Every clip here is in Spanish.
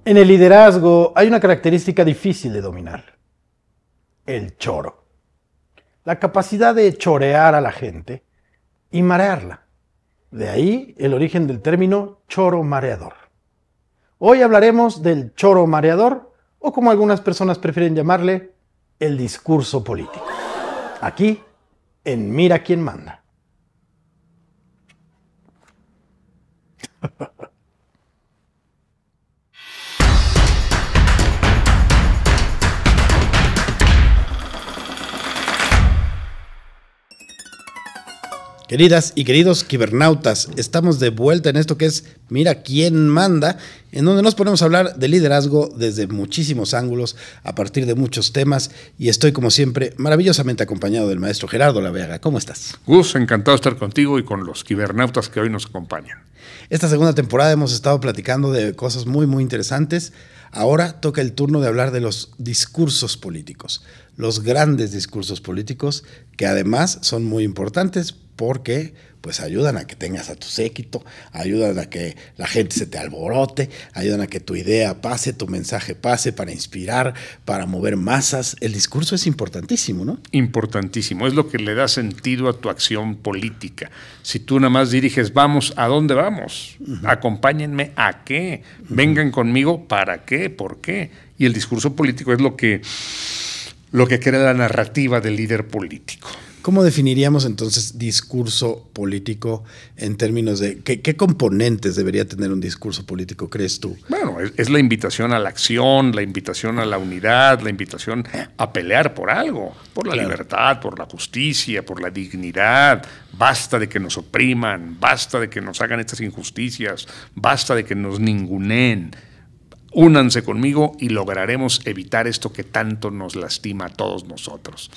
En el liderazgo hay una característica difícil de dominar: el choro. La capacidad de chorear a la gente y marearla. De ahí el origen del término choro mareador. Hoy hablaremos del choro mareador, o como algunas personas prefieren llamarle, el discurso político. Aquí, en Mira quién manda. Queridas y queridos kibernautas, estamos de vuelta en esto que es Mira quién manda, en donde nos ponemos a hablar de liderazgo desde muchísimos ángulos, a partir de muchos temas, y estoy como siempre maravillosamente acompañado del maestro Gerardo Lavega. ¿Cómo estás? Gus, encantado de estar contigo y con los kibernautas que hoy nos acompañan. Esta segunda temporada hemos estado platicando de cosas muy interesantes. Ahora toca el turno de hablar de los discursos políticos, los grandes discursos políticos, que además son muy importantes porque pues ayudan a que tengas a tu séquito, ayudan a que la gente se te alborote, ayudan a que tu idea pase, tu mensaje pase, para inspirar, para mover masas. El discurso es importantísimo, ¿no? Importantísimo, es lo que le da sentido a tu acción política. Si tú nada más diriges, vamos, ¿a dónde vamos? Acompáñenme, ¿a qué? Vengan conmigo, ¿para qué? ¿Por qué? Y el discurso político es lo que crea la narrativa del líder político. ¿Cómo definiríamos entonces discurso político en términos de qué componentes debería tener un discurso político, crees tú? Bueno, es la invitación a la acción, la invitación a la unidad, la invitación a pelear por algo, por la libertad, por la justicia, por la dignidad. Basta de que nos opriman, basta de que nos hagan estas injusticias, basta de que nos ninguneen. Únanse conmigo y lograremos evitar esto que tanto nos lastima a todos nosotros.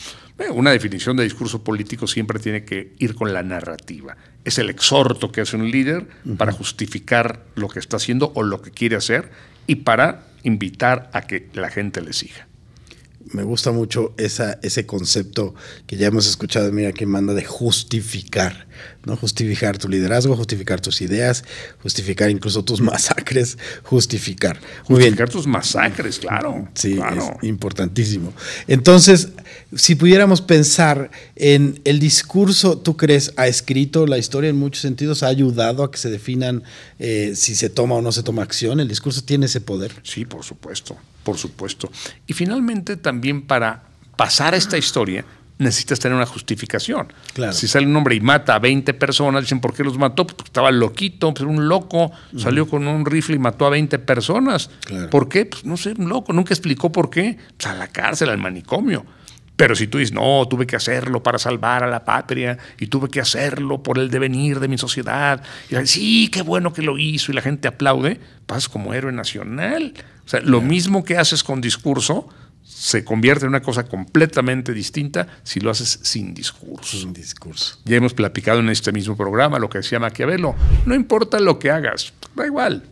Una definición de discurso político siempre tiene que ir con la narrativa. Es el exhorto que hace un líder para justificar lo que está haciendo o lo que quiere hacer y para invitar a que la gente le siga. Me gusta mucho ese concepto que ya hemos escuchado, Mira quién manda, de justificar, ¿no? Justificar tu liderazgo, justificar tus ideas, justificar incluso tus masacres, justificar. Justificar tus masacres, claro. Sí, claro. Es importantísimo. Entonces, si pudiéramos pensar en el discurso, ¿tú crees ha escrito la historia en muchos sentidos? ¿Ha ayudado a que se definan si se toma o no se toma acción? ¿El discurso tiene ese poder? Sí, por supuesto. Por supuesto. Y finalmente también para pasar a esta historia necesitas tener una justificación. Claro. Si sale un hombre y mata a 20 personas, dicen, ¿por qué los mató? Pues porque estaba loquito, pues un loco, salió con un rifle y mató a 20 personas. Claro. ¿Por qué? Pues no sé, un loco, nunca explicó por qué. Pues a la cárcel, al manicomio. Pero si tú dices, no, tuve que hacerlo para salvar a la patria y tuve que hacerlo por el devenir de mi sociedad, y la, sí, qué bueno que lo hizo, y la gente aplaude, pasas como héroe nacional. O sea, lo mismo que haces con discurso se convierte en una cosa completamente distinta si lo haces sin discurso. Sin discurso. Ya hemos platicado en este mismo programa lo que decía Maquiavelo, no importa lo que hagas, da igual,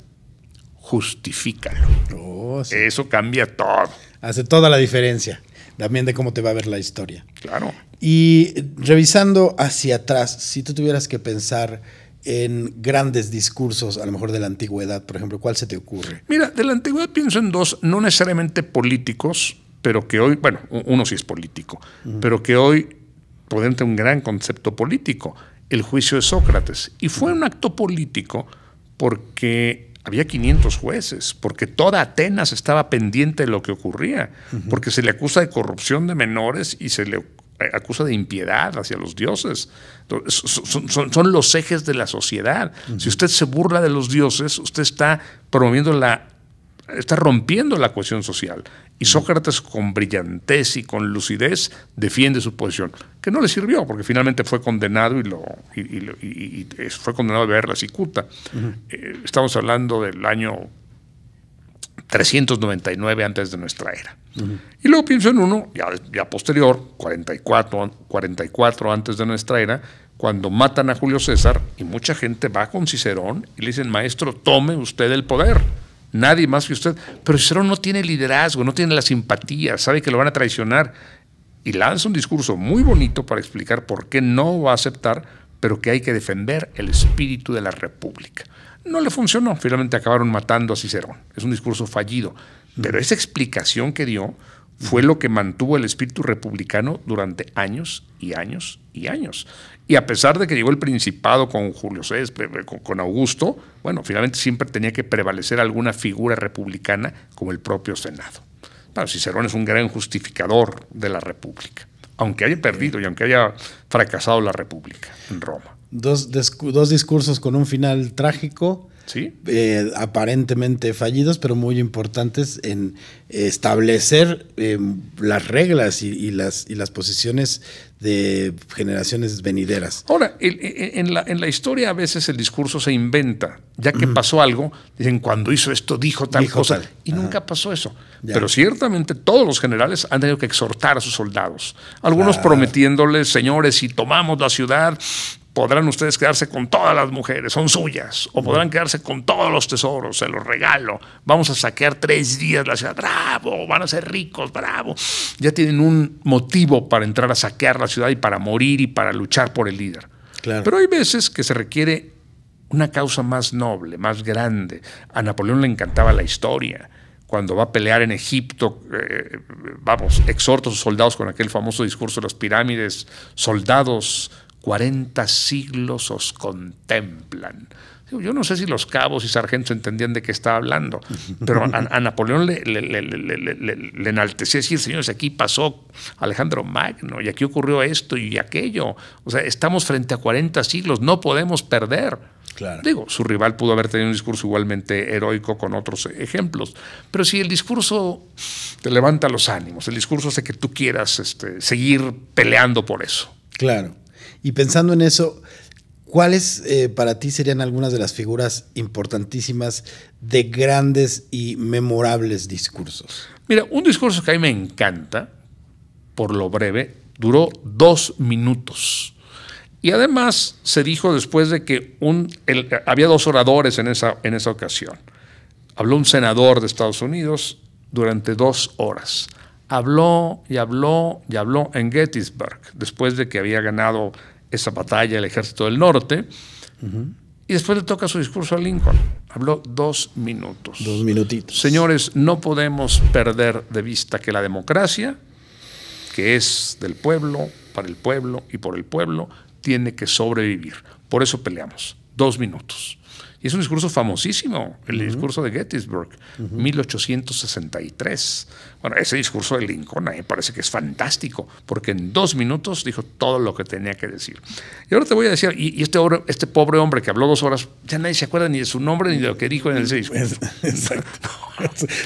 justifícalo. Oh, sí. Eso cambia todo. Hace toda la diferencia, también de cómo te va a ver la historia. Claro. Y revisando hacia atrás, si tú tuvieras que pensar en grandes discursos, a lo mejor de la antigüedad, por ejemplo, ¿cuál se te ocurre? Mira, de la antigüedad pienso en dos, no necesariamente políticos, pero que hoy, bueno, uno sí es político, pero que hoy pueden tener un gran concepto político, el juicio de Sócrates. Y fue un acto político porque había 500 jueces, porque toda Atenas estaba pendiente de lo que ocurría, porque se le acusa de corrupción de menores y se le acusa de impiedad hacia los dioses. Son los ejes de la sociedad. Si usted se burla de los dioses, usted está rompiendo la cohesión social. Y Sócrates, con brillantez y con lucidez, defiende su posición, que no le sirvió, porque finalmente fue condenado y fue condenado a beber la cicuta. Estamos hablando del año 399 antes de nuestra era. Y luego pienso en uno, ya posterior, 44 antes de nuestra era, cuando matan a Julio César y mucha gente va con Cicerón y le dicen, maestro, tome usted el poder. Nadie más que usted. Pero Cicerón no tiene liderazgo, no tiene la simpatía, sabe que lo van a traicionar. Y lanza un discurso muy bonito para explicar por qué no va a aceptar, pero que hay que defender el espíritu de la república. No le funcionó, finalmente acabaron matando a Cicerón. Es un discurso fallido. Pero esa explicación que dio fue lo que mantuvo el espíritu republicano durante años y años y años. Y a pesar de que llegó el Principado con Julio César, con Augusto, bueno, finalmente siempre tenía que prevalecer alguna figura republicana como el propio Senado. Bueno, Cicerón es un gran justificador de la República, aunque haya perdido y aunque haya fracasado la República en Roma. Dos discursos con un final trágico, ¿sí? Aparentemente fallidos, pero muy importantes en establecer las reglas y las posiciones de generaciones venideras. Ahora, en la historia a veces el discurso se inventa. Ya que pasó algo, dicen, cuando hizo esto dijo tal cosa. Y nunca pasó eso. Ya. Pero ciertamente todos los generales han tenido que exhortar a sus soldados. Algunos prometiéndoles, señores, si tomamos la ciudad, podrán ustedes quedarse con todas las mujeres, son suyas, o podrán quedarse con todos los tesoros, se los regalo, vamos a saquear 3 días la ciudad, bravo, van a ser ricos, bravo. Ya tienen un motivo para entrar a saquear la ciudad y para morir y para luchar por el líder. Claro. Pero hay veces que se requiere una causa más noble, más grande. A Napoleón le encantaba la historia. Cuando va a pelear en Egipto, exhorta a sus soldados con aquel famoso discurso de las pirámides, soldados, 40 siglos os contemplan. Yo no sé si los cabos y sargentos entendían de qué estaba hablando, pero a Napoleón le enaltecía decir, señores, aquí pasó Alejandro Magno y aquí ocurrió esto y aquello. O sea, estamos frente a 40 siglos, no podemos perder. Claro. Digo, su rival pudo haber tenido un discurso igualmente heroico con otros ejemplos, pero si el discurso te levanta los ánimos, el discurso hace que tú quieras seguir peleando por eso. Claro. Y pensando en eso, ¿cuáles para ti serían algunas de las figuras importantísimas de grandes y memorables discursos? Mira, un discurso que a mí me encanta, por lo breve, duró 2 minutos. Y además se dijo después de que había 2 oradores en esa ocasión. Habló un senador de Estados Unidos durante 2 horas. Habló y habló y habló en Gettysburg, después de que había ganado esa batalla el Ejército del Norte, y después le toca su discurso a Lincoln. Habló 2 minutos. 2 minutitos. Señores, no podemos perder de vista que la democracia, que es del pueblo, para el pueblo y por el pueblo, tiene que sobrevivir. Por eso peleamos. 2 minutos. Y es un discurso famosísimo, el discurso de Gettysburg, 1863. Bueno, ese discurso de Lincoln a mí me parece que es fantástico, porque en 2 minutos dijo todo lo que tenía que decir. Y ahora te voy a decir, y este pobre hombre que habló 2 horas, ya nadie se acuerda ni de su nombre ni de lo que dijo en ese discurso. Exacto.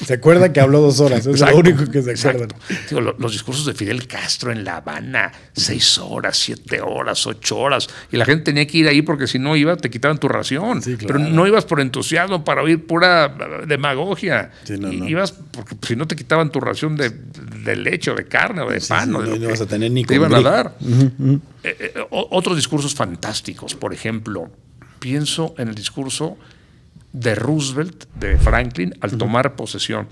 Se acuerda que habló 2 horas, es lo único que se acuerdan. Digo, los discursos de Fidel Castro en La Habana, 6 horas, 7 horas, 8 horas, y la gente tenía que ir ahí porque si no iba te quitaban tu ración. Sí, claro. Pero no ibas por entusiasmo para oír pura demagogia. Sí, no. Ibas porque si no te quitaban tu ración de leche o de carne o de pan. No ibas a tener ni te iban a dar. Otros discursos fantásticos, por ejemplo, pienso en el discurso de Roosevelt, de Franklin, al tomar posesión,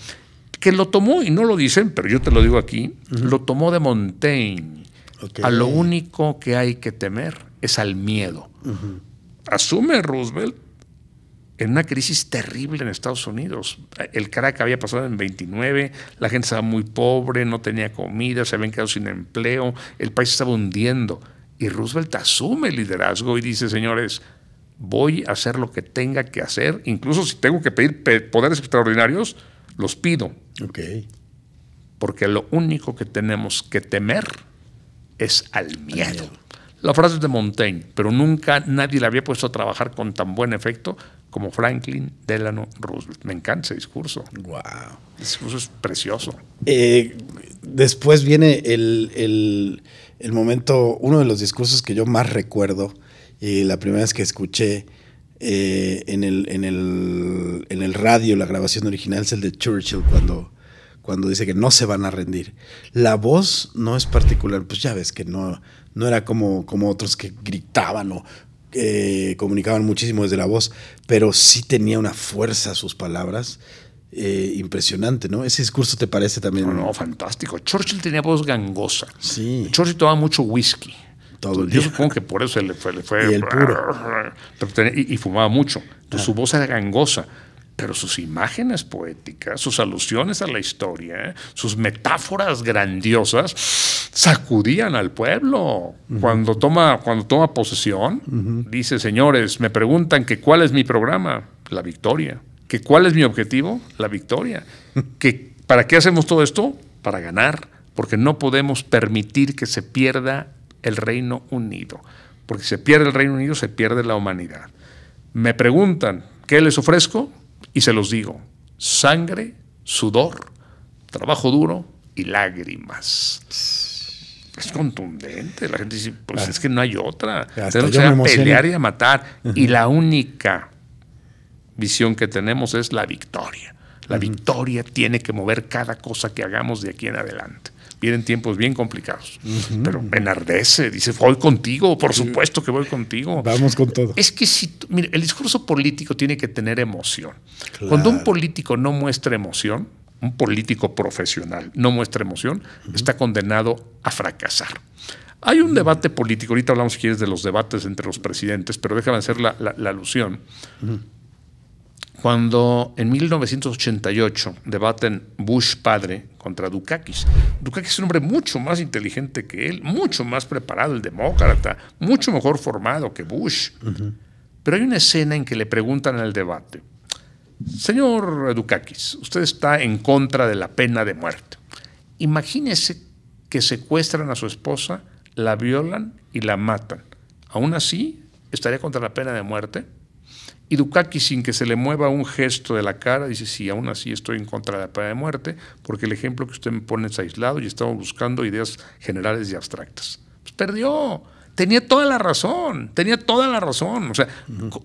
que lo tomó, y no lo dicen, pero yo te lo digo aquí, lo tomó de Montaigne. Okay. A lo único que hay que temer es al miedo. Asume Roosevelt en una crisis terrible en Estados Unidos. El crack había pasado en 29, la gente estaba muy pobre, no tenía comida, se habían quedado sin empleo, el país estaba hundiendo. Y Roosevelt asume el liderazgo y dice, señores, voy a hacer lo que tenga que hacer, incluso si tengo que pedir poderes extraordinarios, los pido. Okay. Porque lo único que tenemos que temer es al miedo. La frase es de Montaigne, pero nunca nadie la había puesto a trabajar con tan buen efecto como Franklin Delano Roosevelt. Me encanta ese discurso. Wow. Ese discurso es precioso. Después viene el momento, uno de los discursos que yo más recuerdo, la primera vez que escuché en el radio la grabación original es el de Churchill cuando dice que no se van a rendir. La voz no es particular, pues ya ves que no era como otros que gritaban o comunicaban muchísimo desde la voz, pero sí tenía una fuerza sus palabras impresionante, ¿no? ¿Ese discurso te parece también? No, fantástico. Churchill tenía voz gangosa. Sí. Churchill tomaba mucho whisky. Todo el Yo día. supongo que por eso le fue Y el puro. y fumaba mucho. Entonces su voz era gangosa. Pero sus imágenes poéticas, sus alusiones a la historia, sus metáforas grandiosas, sacudían al pueblo. Cuando toma posesión, dice: señores, me preguntan que cuál es mi programa, la victoria. Que cuál es mi objetivo, la victoria. Que ¿para qué hacemos todo esto? Para ganar, porque no podemos permitir que se pierda el Reino Unido. Porque si se pierde el Reino Unido, se pierde la humanidad. Me preguntan, ¿qué les ofrezco? Y se los digo: sangre, sudor, trabajo duro y lágrimas. Es contundente. La gente dice: pues es que no hay otra. Tenemos que pelear y a matar. Y la única visión que tenemos es la victoria. La victoria tiene que mover cada cosa que hagamos de aquí en adelante. Vienen tiempos bien complicados, pero me enardece. Dice: voy contigo, por supuesto que voy contigo. Vamos con todo. Es que mire, el discurso político tiene que tener emoción. Claro. Cuando un político no muestra emoción, un político profesional no muestra emoción, está condenado a fracasar. Hay un debate político, ahorita hablamos, si quieres, de los debates entre los presidentes, pero déjame hacer la alusión. Cuando en 1988 debaten Bush padre contra Dukakis. Dukakis es un hombre mucho más inteligente que él, mucho más preparado, el demócrata, mucho mejor formado que Bush. Pero hay una escena en que le preguntan en el debate: señor Dukakis, usted está en contra de la pena de muerte. Imagínese que secuestran a su esposa, la violan y la matan. ¿Aún así estaría contra la pena de muerte? Y Dukakis, sin que se le mueva un gesto de la cara, dice: sí, aún así estoy en contra de la pena de muerte, porque el ejemplo que usted me pone es aislado y estamos buscando ideas generales y abstractas. Pues perdió. Tenía toda la razón. O sea,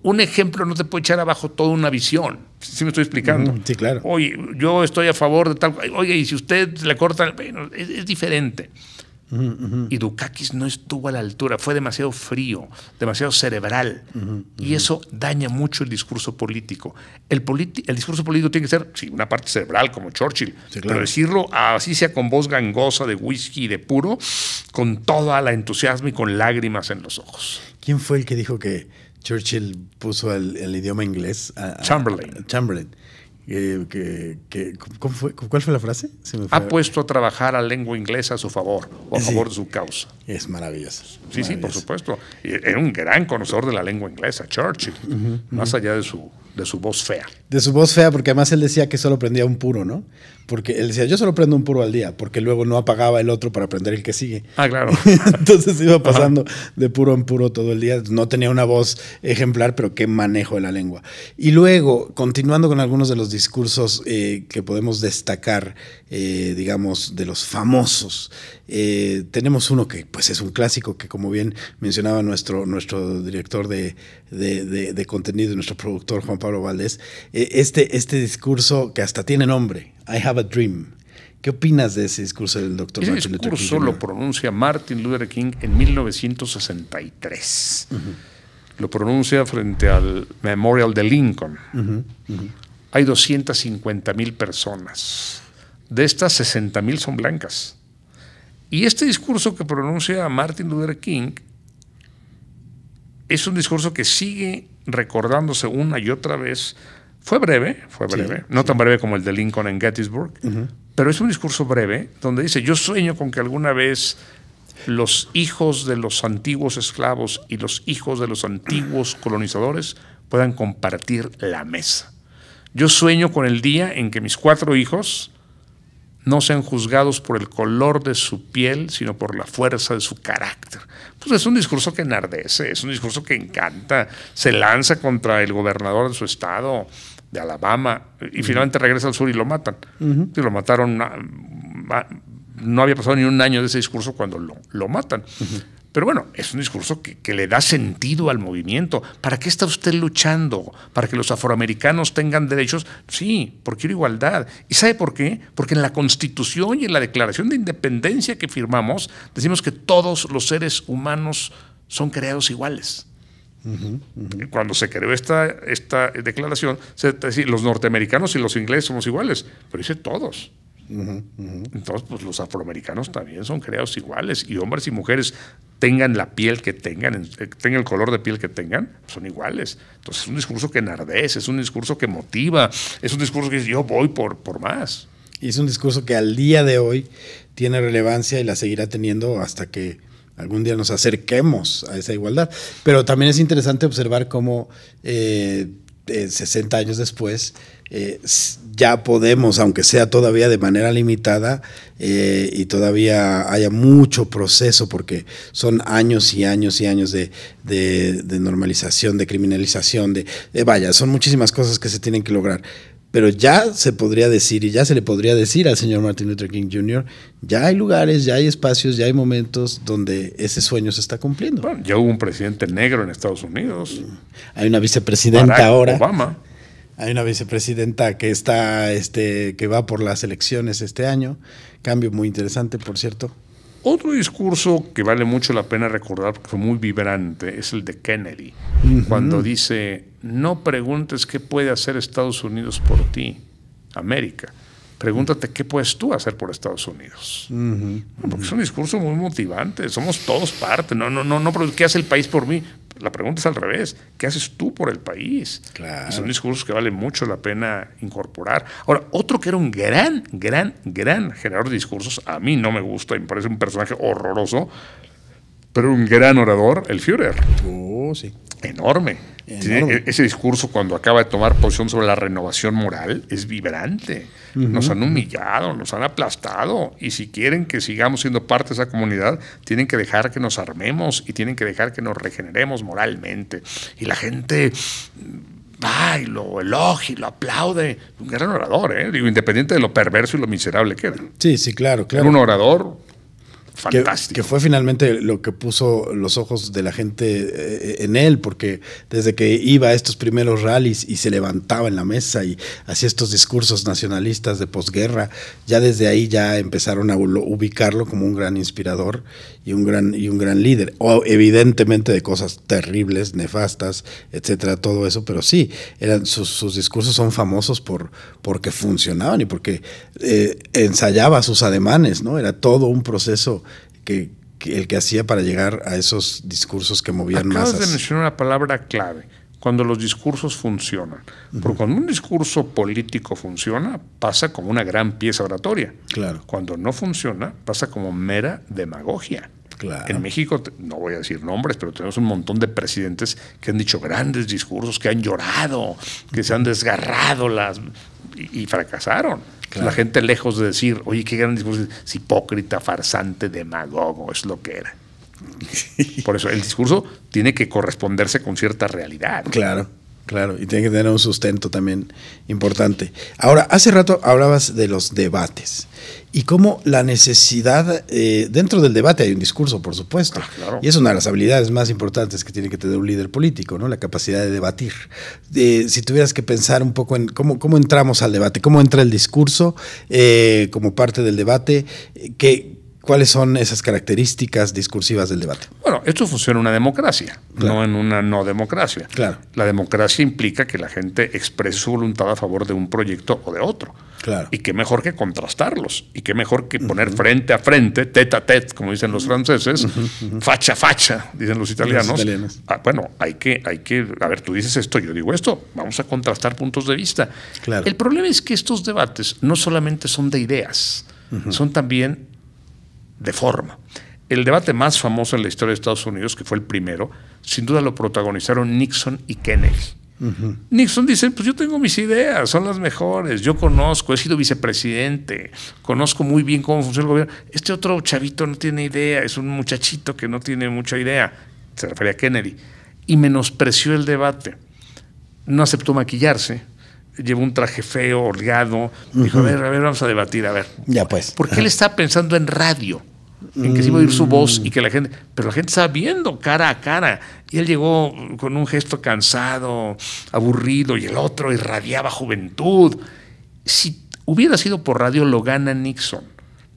un ejemplo no te puede echar abajo toda una visión. ¿Sí me estoy explicando? Sí, claro. Oye, yo estoy a favor de tal. Oye, y si usted le corta, bueno, es diferente. Y Dukakis no estuvo a la altura, fue demasiado frío, demasiado cerebral, y eso daña mucho el discurso político. El discurso político tiene que ser, sí, una parte cerebral como Churchill, sí, claro, pero decirlo así sea con voz gangosa de whisky y de puro, con toda la entusiasmo y con lágrimas en los ojos. ¿Quién fue el que dijo que Churchill puso el idioma inglés? Chamberlain. ¿Cuál fue la frase? Ha puesto a trabajar a lengua inglesa a su favor o a favor de su causa. Es maravilloso. Sí, por supuesto. Era un gran conocedor de la lengua inglesa, Churchill, más allá de su voz fea. De su voz fea, porque además él decía que solo prendía un puro, ¿no? Porque él decía: yo solo prendo un puro al día, porque luego no apagaba el otro para prender el que sigue. Ah, claro. Entonces iba pasando de puro en puro todo el día. No tenía una voz ejemplar, pero qué manejo de la lengua. Y luego, continuando con algunos de los discursos que podemos destacar, digamos, de los famosos, tenemos uno que pues es un clásico, que como bien mencionaba nuestro director de contenido, nuestro productor Juan Pablo Valdés, este discurso que hasta tiene nombre: I have a dream. ¿Qué opinas de ese discurso del doctor Martin Luther King? Ese discurso lo pronuncia Martin Luther King en 1963. Lo pronuncia frente al Memorial de Lincoln. Hay 250,000 personas. De estas, 60,000 son blancas. Y este discurso que pronuncia Martin Luther King es un discurso que sigue recordándose una y otra vez. Fue breve, no tan breve como el de Lincoln en Gettysburg, pero es un discurso breve donde dice: yo sueño con que alguna vez los hijos de los antiguos esclavos y los hijos de los antiguos colonizadores puedan compartir la mesa. Yo sueño con el día en que mis 4 hijos no sean juzgados por el color de su piel, sino por la fuerza de su carácter. Pues es un discurso que enardece, es un discurso que encanta, se lanza contra el gobernador de su estado, de Alabama, y finalmente regresa al sur y lo matan. Y lo mataron, no había pasado ni un año de ese discurso cuando lo matan. Pero bueno, es un discurso que le da sentido al movimiento. ¿Para qué está usted luchando? ¿Para que los afroamericanos tengan derechos? Sí, porque quiero igualdad. ¿Y sabe por qué? Porque en la Constitución y en la Declaración de Independencia que firmamos, decimos que todos los seres humanos son creados iguales. Cuando se creó esta declaración, se decía: los norteamericanos y los ingleses somos iguales, pero dice todos. Entonces, pues los afroamericanos también son creados iguales, y hombres y mujeres tengan la piel que tengan el color de piel que tengan, son iguales. Entonces es un discurso que enardece, es un discurso que motiva, es un discurso que dice yo voy por más. Y es un discurso que al día de hoy tiene relevancia y la seguirá teniendo hasta que algún día nos acerquemos a esa igualdad. Pero también es interesante observar cómo 60 años después ya podemos, aunque sea todavía de manera limitada, y todavía haya mucho proceso, porque son años y años y años de normalización, de criminalización, vaya, son muchísimas cosas que se tienen que lograr. Pero ya se podría decir, y ya se le podría decir al señor Martin Luther King Jr., ya hay lugares, ya hay espacios, ya hay momentos donde ese sueño se está cumpliendo. Bueno, ya hubo un presidente negro en Estados Unidos. Hay una vicepresidenta Barack ahora. Obama. Hay una vicepresidenta que está, que va por las elecciones este año. Cambio muy interesante, por cierto. Otro discurso que vale mucho la pena recordar, porque fue muy vibrante, es el de Kennedy, cuando dice, no preguntes qué puede hacer Estados Unidos por ti, América. Pregúntate qué puedes tú hacer por Estados Unidos. Porque es un discurso muy motivante, somos todos parte, no, ¿qué hace el país por mí? La pregunta es al revés, ¿qué haces tú por el país? Claro. Son discursos que vale mucho la pena incorporar. Ahora, otro que era un gran generador de discursos, a mí no me gusta, me parece un personaje horroroso, pero un gran orador, el Führer. Sí. Enorme. Ese discurso cuando acaba de tomar posición sobre la renovación moral es vibrante. Nos han humillado, nos han aplastado, y si quieren que sigamos siendo parte de esa comunidad, tienen que dejar que nos armemos y tienen que dejar que nos regeneremos moralmente. Y la gente va y lo elogia y lo aplaude. Un gran orador, digo, independiente de lo perverso y lo miserable que era. Sí, claro. Era un orador fantástico. Que fue finalmente lo que puso los ojos de la gente en él, porque desde que iba a estos primeros rallies y se levantaba en la mesa y hacía estos discursos nacionalistas de posguerra, ya desde ahí ya empezaron a ubicarlo como un gran inspirador y un gran líder, o evidentemente de cosas terribles, nefastas, etcétera, todo eso, pero sí, sus discursos son famosos porque funcionaban y porque ensayaba sus ademanes, ¿no? Era todo un proceso el que hacía para llegar a esos discursos que movían masas. Acabas de mencionar una palabra clave, cuando los discursos funcionan. Porque cuando un discurso político funciona, pasa como una gran pieza oratoria. Claro. Cuando no funciona, pasa como mera demagogia. Claro. En México, no voy a decir nombres, pero tenemos un montón de presidentes que han dicho grandes discursos, que han llorado, que se han desgarrado y fracasaron. Claro. La gente, lejos de decir, oye, qué gran discurso, es hipócrita, farsante, demagogo, es lo que era. Por eso el discurso tiene que corresponderse con cierta realidad. Claro, y tiene que tener un sustento también importante. Ahora, hace rato hablabas de los debates y cómo la necesidad, dentro del debate hay un discurso, por supuesto, claro. Y es una de las habilidades más importantes que tiene que tener un líder político, ¿no? La capacidad de debatir. Si tuvieras que pensar un poco en cómo entramos al debate, cómo entra el discurso como parte del debate, ¿cuáles son esas características discursivas del debate? Bueno, esto funciona en una democracia, claro, no en una no democracia. Claro. La democracia implica que la gente exprese su voluntad a favor de un proyecto o de otro. Claro. Y qué mejor que contrastarlos, y qué mejor que poner frente a frente, tete a tete, como dicen los franceses, facha a facha, dicen los italianos. Bueno, hay que, a ver, tú dices esto, yo digo esto, vamos a contrastar puntos de vista. Claro. El problema es que estos debates no solamente son de ideas, son también de forma. El debate más famoso en la historia de Estados Unidos, que fue el primero, sin duda lo protagonizaron Nixon y Kennedy. Nixon dice, pues yo tengo mis ideas, son las mejores, yo conozco, he sido vicepresidente, conozco muy bien cómo funciona el gobierno. Este otro chavito no tiene idea, es un muchachito que no tiene mucha idea. Se refería a Kennedy. Y menospreció el debate. No aceptó maquillarse. Llevó un traje feo, holgado. Dijo, a ver, vamos a debatir, a ver. Ya pues. Porque él estaba pensando en radio, en que se iba a oír su voz y que la gente... Pero la gente estaba viendo cara a cara. Y él llegó con un gesto cansado, aburrido, y el otro irradiaba juventud. Si hubiera sido por radio, lo gana Nixon.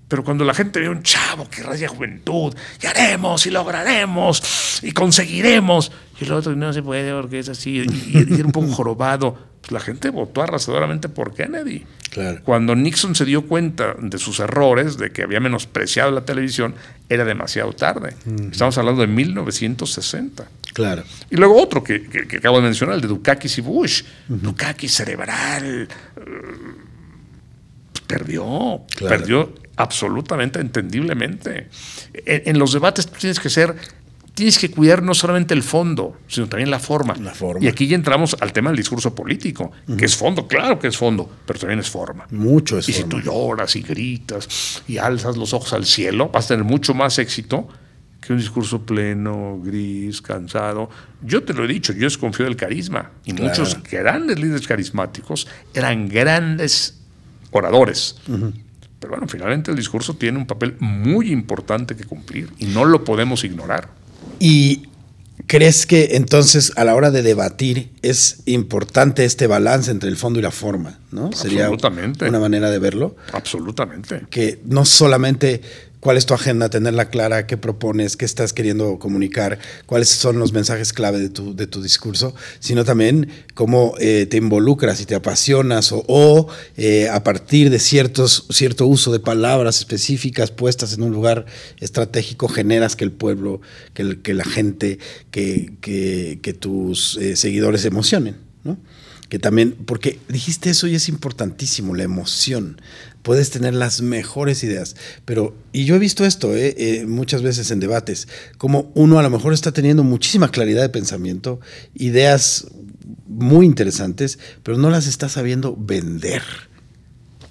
Pero cuando la gente ve a un chavo que irradia juventud, y haremos, y lograremos, y conseguiremos, y el otro no se puede porque es así, y era un poco jorobado, la gente votó arrasadoramente por Kennedy. Claro. Cuando Nixon se dio cuenta de sus errores, de que había menospreciado la televisión, era demasiado tarde. Estamos hablando de 1960. Claro. Y luego otro que acabo de mencionar, el de Dukakis y Bush. Dukakis cerebral. Perdió absolutamente, entendiblemente. En los debates tienes que cuidar no solamente el fondo, sino también la forma. Y aquí ya entramos al tema del discurso político, que es fondo, claro que es fondo, pero también es forma. Mucho es y forma. Si tú lloras y gritas y alzas los ojos al cielo, vas a tener mucho más éxito que un discurso pleno, gris, cansado. Yo te lo he dicho, yo desconfío del carisma. Y muchos grandes líderes carismáticos eran grandes oradores. Pero bueno, finalmente el discurso tiene un papel muy importante que cumplir y no lo podemos ignorar. ¿Y crees que entonces a la hora de debatir es importante este balance entre el fondo y la forma, ¿no? Absolutamente. Sería una manera de verlo. Absolutamente. Que no solamente cuál es tu agenda, tenerla clara, qué propones, qué estás queriendo comunicar, cuáles son los mensajes clave de tu discurso, sino también cómo te involucras y te apasionas o a partir de cierto uso de palabras específicas puestas en un lugar estratégico generas que el pueblo, que la gente, que tus seguidores se emocionen, ¿no? Que también, porque dijiste eso y es importantísimo, la emoción. Puedes tener las mejores ideas, y yo he visto esto muchas veces en debates, como uno a lo mejor está teniendo muchísima claridad de pensamiento, ideas muy interesantes, pero no las está sabiendo vender.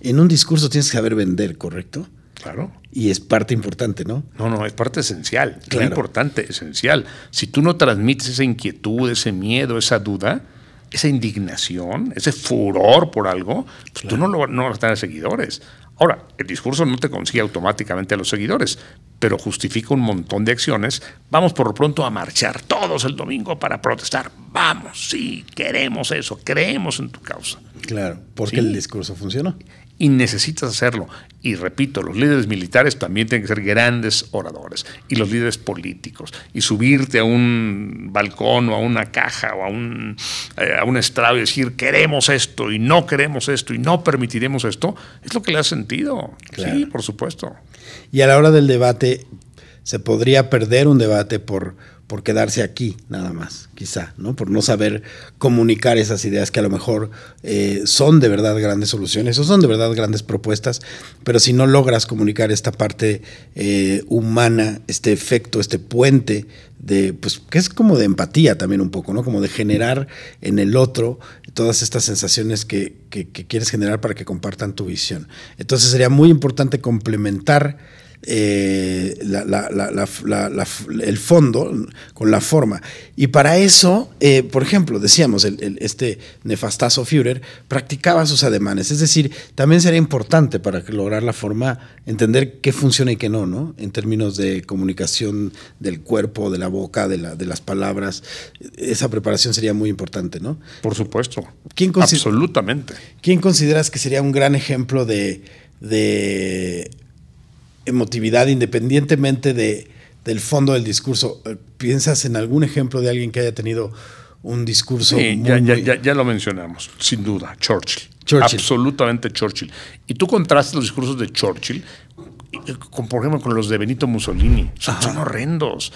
En un discurso tienes que saber vender, ¿correcto? Claro. Y es parte importante, ¿no? No, es parte esencial, Claro. Es importante, esencial. Si tú no transmites esa inquietud, ese miedo, esa duda, esa indignación, ese furor por algo, pues tú no vas a tener seguidores. Ahora, el discurso no te consigue automáticamente a los seguidores, pero justifica un montón de acciones. Vamos por lo pronto a marchar todos el domingo para protestar. Vamos, sí, queremos eso, creemos en tu causa. Claro, porque Sí. el discurso funcionó. Y necesitas hacerlo. Y repito, los líderes militares también tienen que ser grandes oradores. Y los líderes políticos. Y subirte a un balcón o a una caja o a un estrado y decir queremos esto y no queremos esto y no permitiremos esto, es lo que le da sentido. Claro. Sí, por supuesto. Y a la hora del debate, se podría perder un debate por quedarse aquí nada más, quizá, ¿no? Por no saber comunicar esas ideas que a lo mejor son de verdad grandes soluciones o son de verdad grandes propuestas, pero si no logras comunicar esta parte humana, este efecto, este puente pues que es como de empatía también un poco, ¿no? Como de generar en el otro todas estas sensaciones que quieres generar para que compartan tu visión. Entonces sería muy importante complementar el fondo con la forma. Y para eso, por ejemplo, decíamos, este nefastazo Führer practicaba sus ademanes. Es decir, también sería importante para lograr la forma entender qué funciona y qué no, ¿no? En términos de comunicación del cuerpo, de la boca, de las palabras. Esa preparación sería muy importante, ¿no? Por supuesto. Absolutamente. ¿Quién consideras que sería un gran ejemplo de emotividad independientemente del fondo del discurso? ¿Piensas en algún ejemplo de alguien que haya tenido un discurso? Sí, ya lo mencionamos, sin duda, Churchill. Absolutamente Churchill. Y tú contrastas los discursos de Churchill por ejemplo, con los de Benito Mussolini. Son horrendos,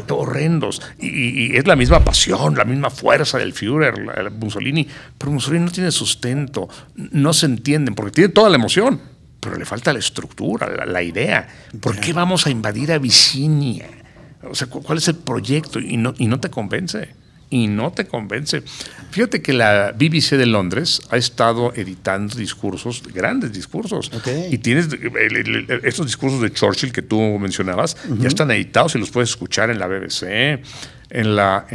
horrendos. Y es la misma pasión, la misma fuerza del Führer, Mussolini. Pero Mussolini no tiene sustento, no se entienden, porque tiene toda la emoción, pero le falta la estructura, la idea. ¿Por qué vamos a invadir Abisinia? O sea, ¿cuál es el proyecto? Y no te convence. Y no te convence. Fíjate que la BBC de Londres ha estado editando discursos, grandes discursos. Okay. Y tienes estos discursos de Churchill que tú mencionabas, ya están editados y los puedes escuchar en la BBC, en la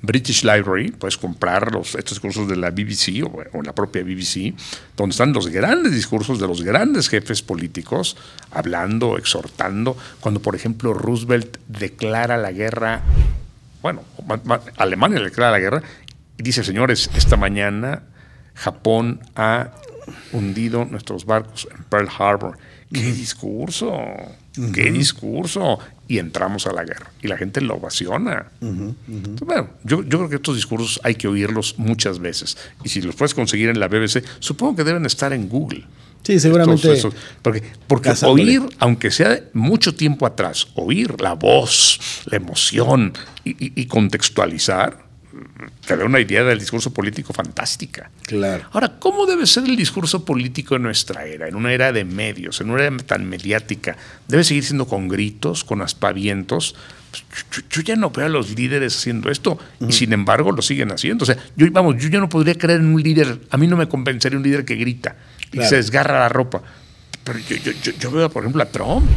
British Library. Puedes comprar estos discursos de la BBC o la propia BBC, donde están los grandes discursos de los grandes jefes políticos, hablando, exhortando. Cuando, por ejemplo, Roosevelt declara la guerra, Alemania declara la guerra, y dice: señores, esta mañana Japón ha hundido nuestros barcos en Pearl Harbor. ¡Qué discurso! ¡Qué discurso! y entramos a la guerra. Y la gente lo ovaciona. Entonces, bueno, yo creo que estos discursos hay que oírlos muchas veces. Y si los puedes conseguir en la BBC, supongo que deben estar en Google. Sí, seguramente. Porque cazándole. oír, aunque sea mucho tiempo atrás, oír la voz, la emoción y contextualizar, te da una idea del discurso político fantástica. Claro. Ahora, ¿cómo debe ser el discurso político en nuestra era? En una era de medios, en una era tan mediática. ¿Debe seguir siendo con gritos, con aspavientos? Yo ya no veo a los líderes haciendo esto y sin embargo lo siguen haciendo. O sea, yo ya no podría creer en un líder. A mí no me convencería un líder que grita y se desgarra la ropa. Pero yo veo, por ejemplo, a Trump.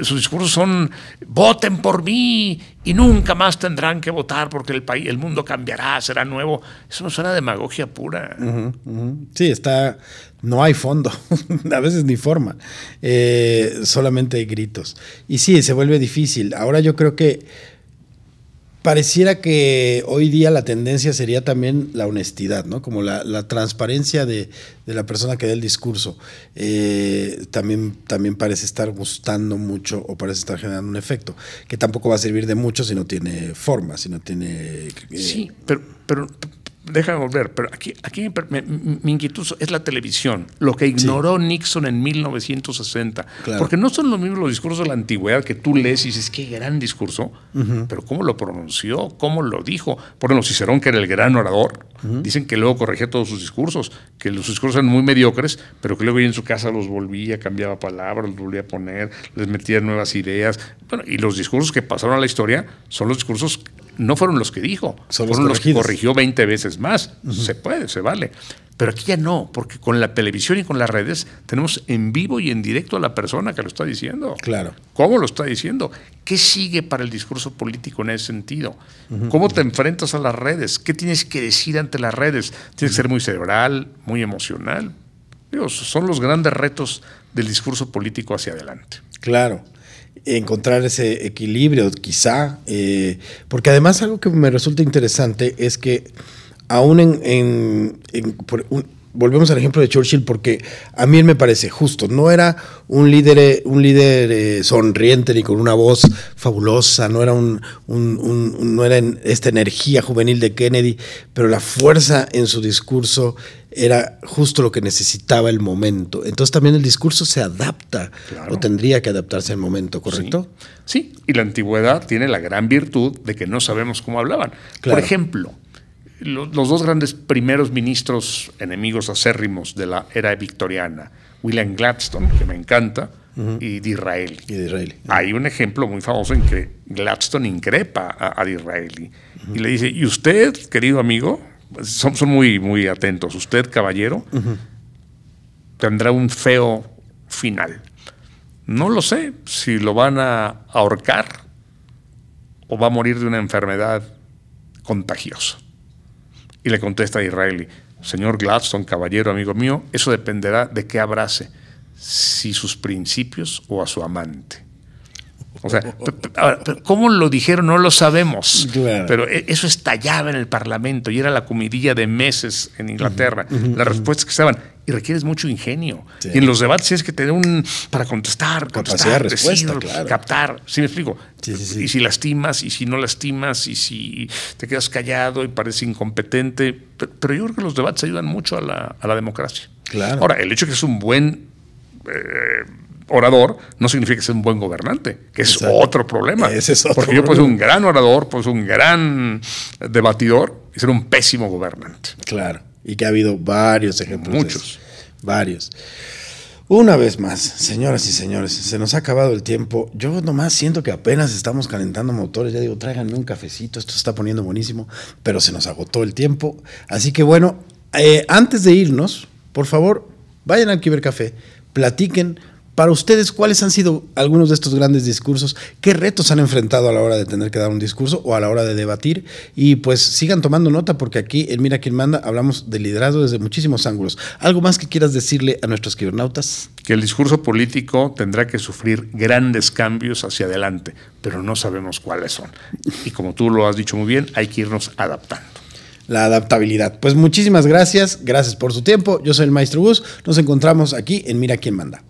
Sus discursos son: voten por mí y nunca más tendrán que votar porque el mundo cambiará, será nuevo. Eso no suena a demagogia pura. Sí, no hay fondo, a veces ni forma. Solamente hay gritos. Y sí, se vuelve difícil. Ahora yo creo que pareciera que hoy día la tendencia sería también la honestidad, ¿no? Como la transparencia de la persona que da el discurso. También parece estar gustando mucho o parece estar generando un efecto, que tampoco va a servir de mucho si no tiene forma, si no tiene... Sí, pero déjame volver, pero aquí mi inquietud es la televisión, lo que ignoró Nixon en 1960. Claro. Porque no son los mismos los discursos de la antigüedad que tú lees y dices, qué gran discurso, pero cómo lo pronunció, cómo lo dijo. Por ejemplo, Cicerón, que era el gran orador, dicen que luego corregía todos sus discursos, que sus discursos eran muy mediocres, pero que luego en su casa los volvía, cambiaba palabras, los volvía a poner, les metía nuevas ideas. Bueno, y los discursos que pasaron a la historia son los discursos, no fueron los que dijo, fueron los que corrigió 20 veces más. Se puede, se vale. Pero aquí ya no, porque con la televisión y con las redes tenemos en vivo y en directo a la persona que lo está diciendo. Claro. ¿Cómo lo está diciendo? ¿Qué sigue para el discurso político en ese sentido? ¿Cómo te enfrentas a las redes? ¿Qué tienes que decir ante las redes? Tienes que ser muy cerebral, muy emocional. Digo, son los grandes retos del discurso político hacia adelante. Claro. Encontrar ese equilibrio, quizá, porque además algo que me resulta interesante es que aún volvemos al ejemplo de Churchill, porque a mí me parece justo, no era un líder sonriente ni con una voz fabulosa, no era no era esta energía juvenil de Kennedy, pero la fuerza en su discurso era justo lo que necesitaba el momento. Entonces también el discurso se adapta, claro, o tendría que adaptarse al momento, ¿correcto? Sí, y la antigüedad tiene la gran virtud de que no sabemos cómo hablaban. Claro. Por ejemplo, los dos grandes primeros ministros enemigos acérrimos de la era victoriana, William Gladstone, que me encanta, y Disraeli. Hay un ejemplo muy famoso en que Gladstone increpa a Disraeli y le dice: ¿y usted, querido amigo? Son muy, muy atentos. Usted, caballero, tendrá un feo final. No lo sé si lo van a ahorcar o va a morir de una enfermedad contagiosa. Y le contesta a Disraeli: señor Gladstone, caballero, amigo mío, eso dependerá de qué abrace, si sus principios o a su amante. O sea, ¿cómo lo dijeron? No lo sabemos. Claro. Pero eso estallaba en el Parlamento y era la comidilla de meses en Inglaterra. Las respuestas que estaban, y requieres mucho ingenio. Sí. Y en los debates tienes que tener para contestar, respuesta, claro, captar. ¿Sí me explico? Sí. Y si lastimas, y si no lastimas, y si te quedas callado y pareces incompetente. Pero yo creo que los debates ayudan mucho a la democracia. Claro. Ahora, el hecho de que es un buen orador no significa que sea un buen gobernante, que es otro problema. Ese es otro Porque yo puedo ser un gran orador, puedo ser un gran debatidor y ser un pésimo gobernante. Claro, y que ha habido varios ejemplos. Muchos. Varios. Una vez más, señoras y señores, se nos ha acabado el tiempo. Yo nomás siento que apenas estamos calentando motores. Ya digo, tráiganme un cafecito, esto se está poniendo buenísimo, pero se nos agotó el tiempo. Así que bueno, antes de irnos, por favor, vayan al Cibercafé, platiquen. Para ustedes, ¿cuáles han sido algunos de estos grandes discursos? ¿Qué retos han enfrentado a la hora de tener que dar un discurso o a la hora de debatir? Y pues sigan tomando nota, porque aquí en Mira Quién Manda hablamos de liderazgo desde muchísimos ángulos. ¿Algo más que quieras decirle a nuestros cibernautas? Que el discurso político tendrá que sufrir grandes cambios hacia adelante, pero no sabemos cuáles son. Y como tú lo has dicho muy bien, hay que irnos adaptando. La adaptabilidad. Pues muchísimas gracias. Gracias por su tiempo. Yo soy el Maestro Gus. Nos encontramos aquí en Mira Quién Manda.